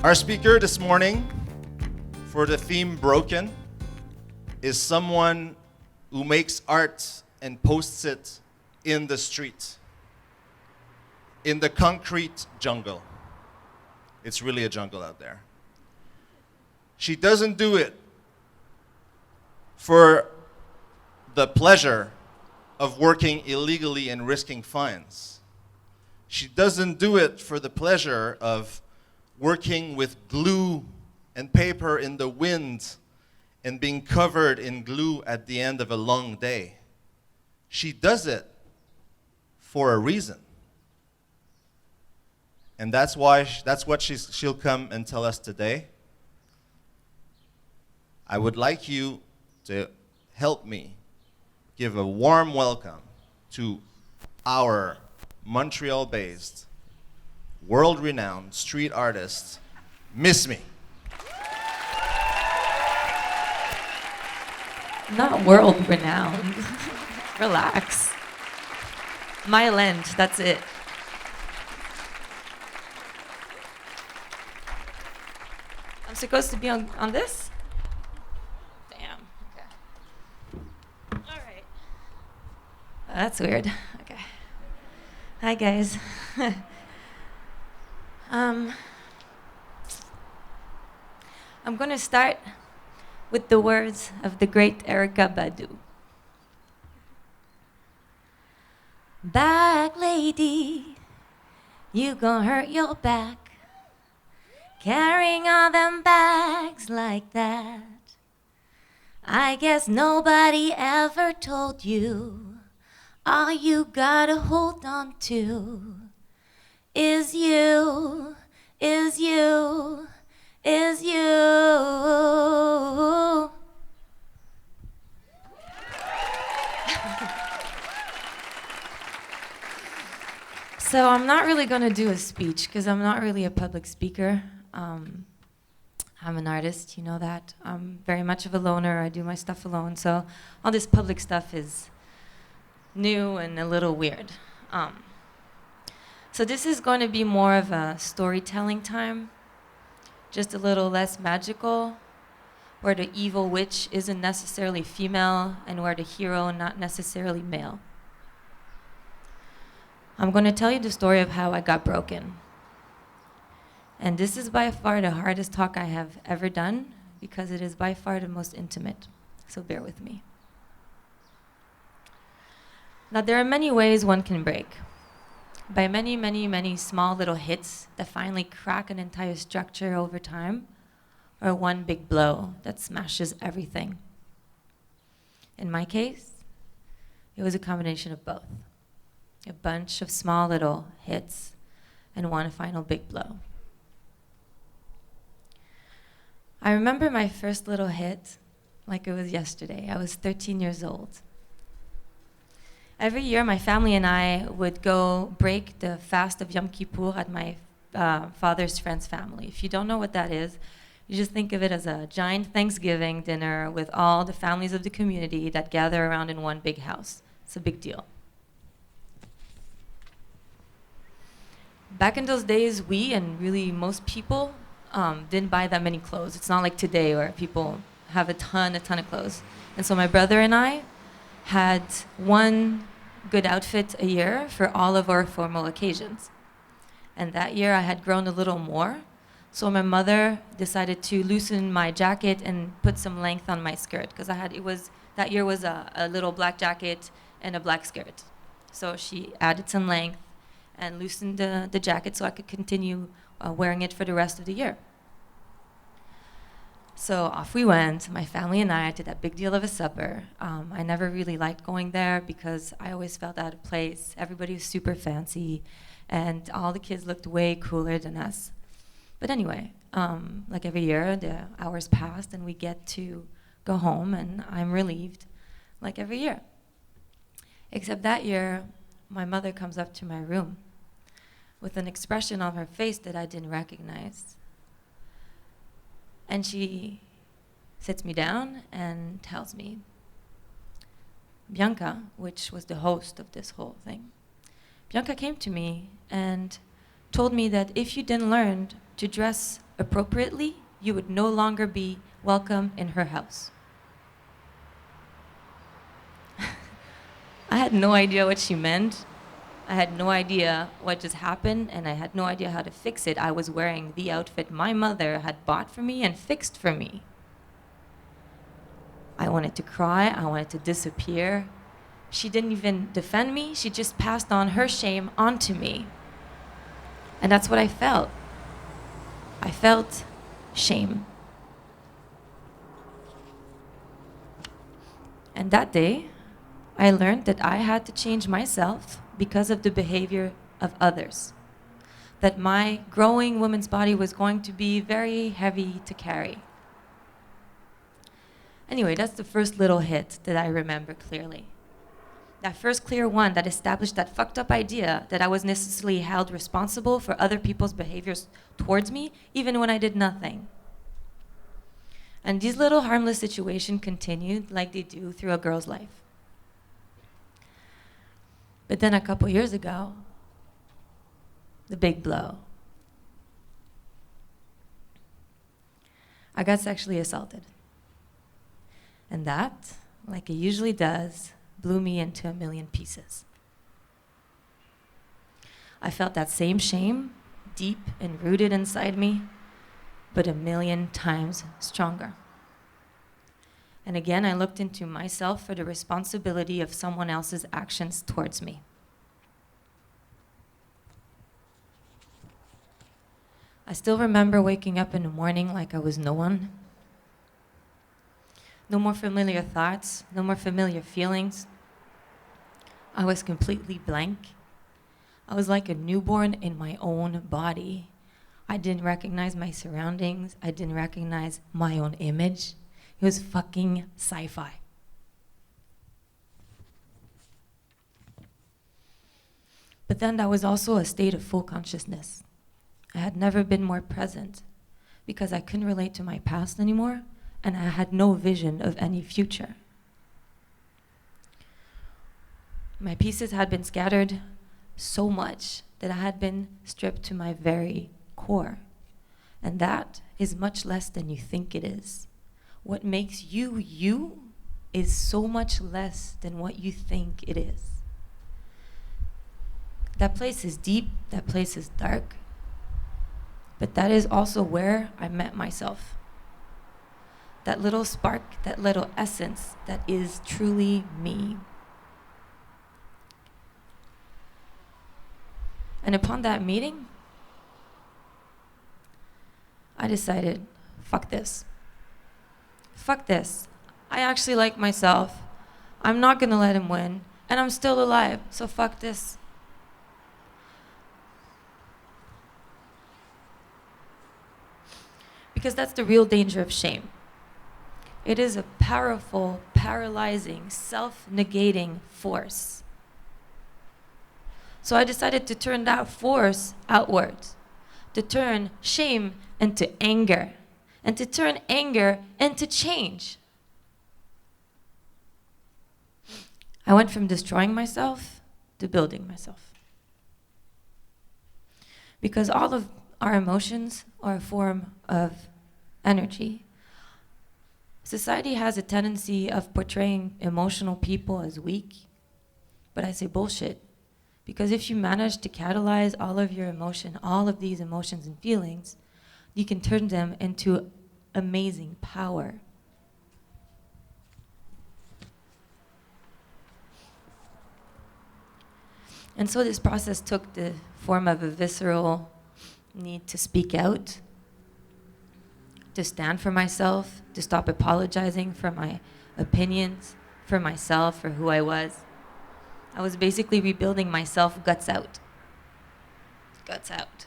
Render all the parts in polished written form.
Our speaker this morning for the theme Broken is someone who makes art and posts it in the street, in the concrete jungle. It's really a jungle out there. She doesn't do it for the pleasure of working illegally and risking fines. She doesn't do it for the pleasure of working with glue and paper in the wind and being covered in glue at the end of a long day. She does it for a reason. And that's what she'll come and tell us today. I would like you to help me give a warm welcome to our Montreal-based, world-renowned street artist, MissMe. Not world-renowned. Relax. Myland, that's it. I'm supposed to be on this? Damn. Okay. All right. That's weird. Okay. Hi, guys. I'm going to start with the words of the great Erykah Badu. Back lady, you gon' hurt your back, carrying all them bags like that. I guess nobody ever told you all you gotta hold on to is you, is you, is you. So I'm not really going to do a speech because I'm not really a public speaker. I'm an artist, you know that. I'm very much of a loner. I do my stuff alone. So all this public stuff is new and a little weird. So this is going to be more of a storytelling time, just a little less magical, where the evil witch isn't necessarily female and where the hero not necessarily male. I'm going to tell you the story of how I got broken. And this is by far the hardest talk I have ever done because it is by far the most intimate. So bear with me. Now, there are many ways one can break. By many, many, many small little hits that finally crack an entire structure over time, or one big blow that smashes everything. In my case, it was a combination of both. A bunch of small little hits and one final big blow. I remember my first little hit like it was yesterday. I was 13 years old. Every year, my family and I would go break the fast of Yom Kippur at my father's friend's family. If you don't know what that is, you just think of it as a giant Thanksgiving dinner with all the families of the community that gather around in one big house. It's a big deal. Back in those days, we and really most people didn't buy that many clothes. It's not like today where people have a ton of clothes. And so my brother and I had one good outfit a year for all of our formal occasions. And that year I had grown a little more. So my mother decided to loosen my jacket and put some length on my skirt because that year was a little black jacket and a black skirt. So she added some length and loosened the jacket so I could continue wearing it for the rest of the year. So off we went, my family and I, to that big deal of a supper. I never really liked going there because I always felt out of place. Everybody was super fancy, and all the kids looked way cooler than us. But anyway, like every year, the hours passed, and we get to go home, and I'm relieved, like every year. Except that year, my mother comes up to my room with an expression on her face that I didn't recognize. And she sits me down and tells me, Bianca, which was the host of this whole thing, Bianca came to me and told me that if you didn't learn to dress appropriately, you would no longer be welcome in her house. I had no idea what she meant. I had no idea what just happened, and I had no idea how to fix it. I was wearing the outfit my mother had bought for me and fixed for me. I wanted to cry. I wanted to disappear. She didn't even defend me. She just passed on her shame onto me. And that's what I felt. I felt shame. And that day, I learned that I had to change myself because of the behavior of others. That my growing woman's body was going to be very heavy to carry. Anyway, that's the first little hit that I remember clearly. That first clear one that established that fucked up idea that I was necessarily held responsible for other people's behaviors towards me, even when I did nothing. And these little harmless situations continued like they do through a girl's life. But then a couple years ago, the big blow. I got sexually assaulted. And that, like it usually does, blew me into a million pieces. I felt that same shame, deep and rooted inside me, but a million times stronger. And again, I looked into myself for the responsibility of someone else's actions towards me. I still remember waking up in the morning like I was no one. No more familiar thoughts, no more familiar feelings. I was completely blank. I was like a newborn in my own body. I didn't recognize my surroundings. I didn't recognize my own image. It was fucking sci-fi. But then that was also a state of full consciousness. I had never been more present because I couldn't relate to my past anymore, and I had no vision of any future. My pieces had been scattered so much that I had been stripped to my very core. And that is much less than you think it is. What makes you, you, is so much less than what you think it is. That place is deep, that place is dark, but that is also where I met myself. That little spark, that little essence that is truly me. And upon that meeting, I decided, fuck this. Fuck this. I actually like myself. I'm not gonna let him win, and I'm still alive, so fuck this. Because that's the real danger of shame. It is a powerful, paralyzing, self-negating force. So I decided to turn that force outwards, to turn shame into anger, and to turn anger into change. I went from destroying myself to building myself. Because all of our emotions are a form of energy. Society has a tendency of portraying emotional people as weak, but I say bullshit. Because if you manage to catalyze all of your emotion, all of these emotions and feelings, you can turn them into amazing power. And so this process took the form of a visceral need to speak out, to stand for myself, to stop apologizing for my opinions, for myself, for who I was. I was basically rebuilding myself guts out. Guts out.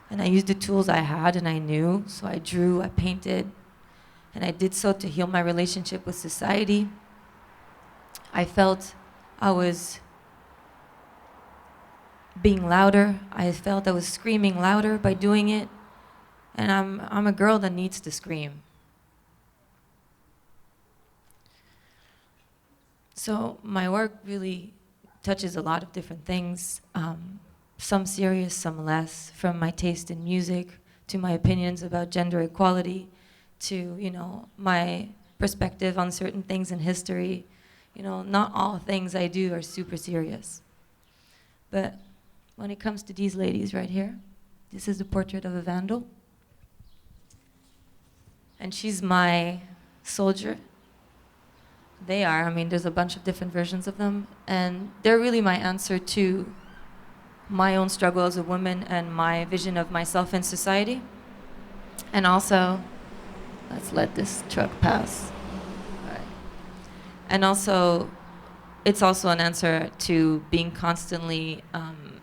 And I used the tools I had and I knew, so I drew, I painted, and I did so to heal my relationship with society. I felt I was being louder. I felt I was screaming louder by doing it. And I'm a girl that needs to scream. So my work really touches a lot of different things. some serious, some less, from my taste in music to my opinions about gender equality to, my perspective on certain things in history. Not all things I do are super serious. But when it comes to these ladies right here, this is the portrait of a Vandal. And she's my soldier. They are. There's a bunch of different versions of them. And they're really my answer to my own struggle as a woman and my vision of myself in society. And also, let's let this truck pass. All right. And also, it's also an answer to being constantly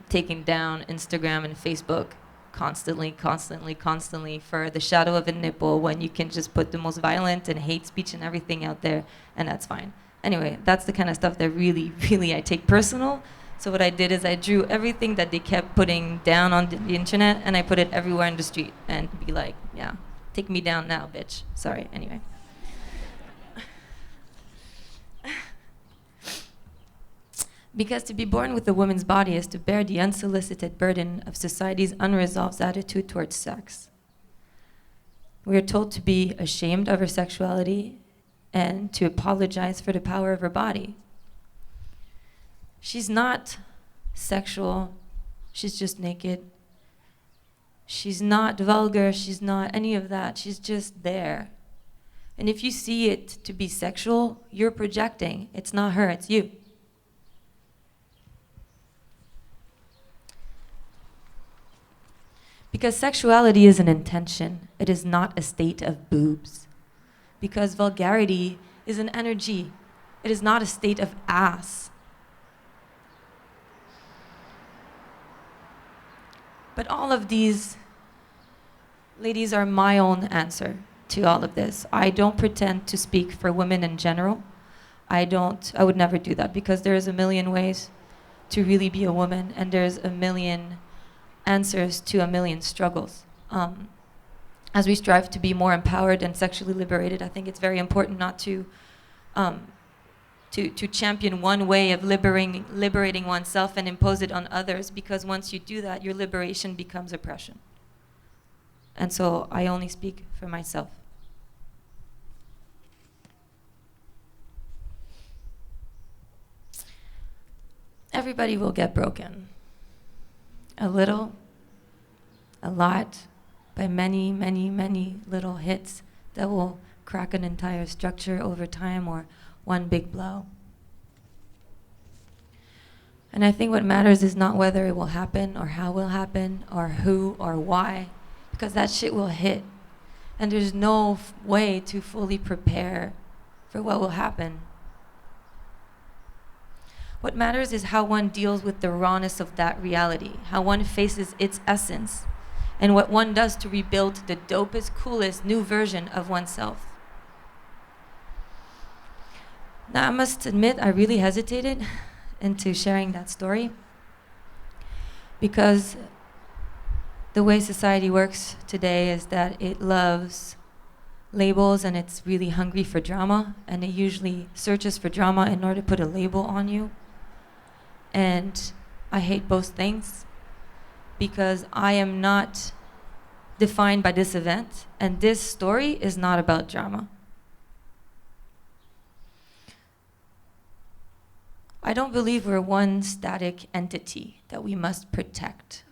taking down Instagram and Facebook constantly for the shadow of a nipple when you can just put the most violent and hate speech and everything out there, and that's fine. Anyway, that's the kind of stuff that really, really I take personal. So what I did is I drew everything that they kept putting down on the internet, and I put it everywhere in the street and be like, yeah, take me down now, bitch. Sorry, anyway. Because to be born with a woman's body is to bear the unsolicited burden of society's unresolved attitude towards sex. We are told to be ashamed of our sexuality and to apologize for the power of her body. She's not sexual, she's just naked. She's not vulgar, she's not any of that, she's just there. And if you see it to be sexual, you're projecting. It's not her, it's you. Because sexuality is an intention, it is not a state of boobs. Because vulgarity is an energy, it is not a state of ass. But all of these ladies are my own answer to all of this. I don't pretend to speak for women in general. I would never do that because there's a million ways to really be a woman, and there's a million answers to a million struggles. As we strive to be more empowered and sexually liberated, I think it's very important not to champion one way of liberating oneself and impose it on others, because once you do that, your liberation becomes oppression. And so I only speak for myself. Everybody will get broken. A little, a lot, by many, many, many little hits that will crack an entire structure over time, or one big blow. And I think what matters is not whether it will happen or how it will happen or who or why, because that shit will hit. And there's no way to fully prepare for what will happen. What matters is how one deals with the rawness of that reality, how one faces its essence, and what one does to rebuild the dopest, coolest new version of oneself. Now, I must admit, I really hesitated into sharing that story because the way society works today is that it loves labels and it's really hungry for drama, and it usually searches for drama in order to put a label on you. And I hate both things because I am not defined by this event, and this story is not about drama. I don't believe we're one static entity that we must protect.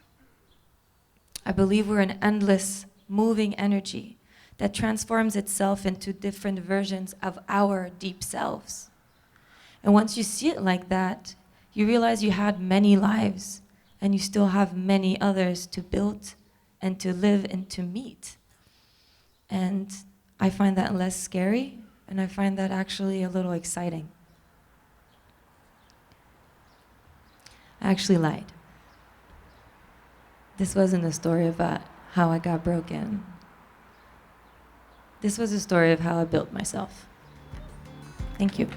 I believe we're an endless, moving energy that transforms itself into different versions of our deep selves. And once you see it like that, you realize you had many lives, and you still have many others to build and to live and to meet. And I find that less scary, and I find that actually a little exciting. I actually lied. This wasn't a story about how I got broken. This was a story of how I built myself. Thank you.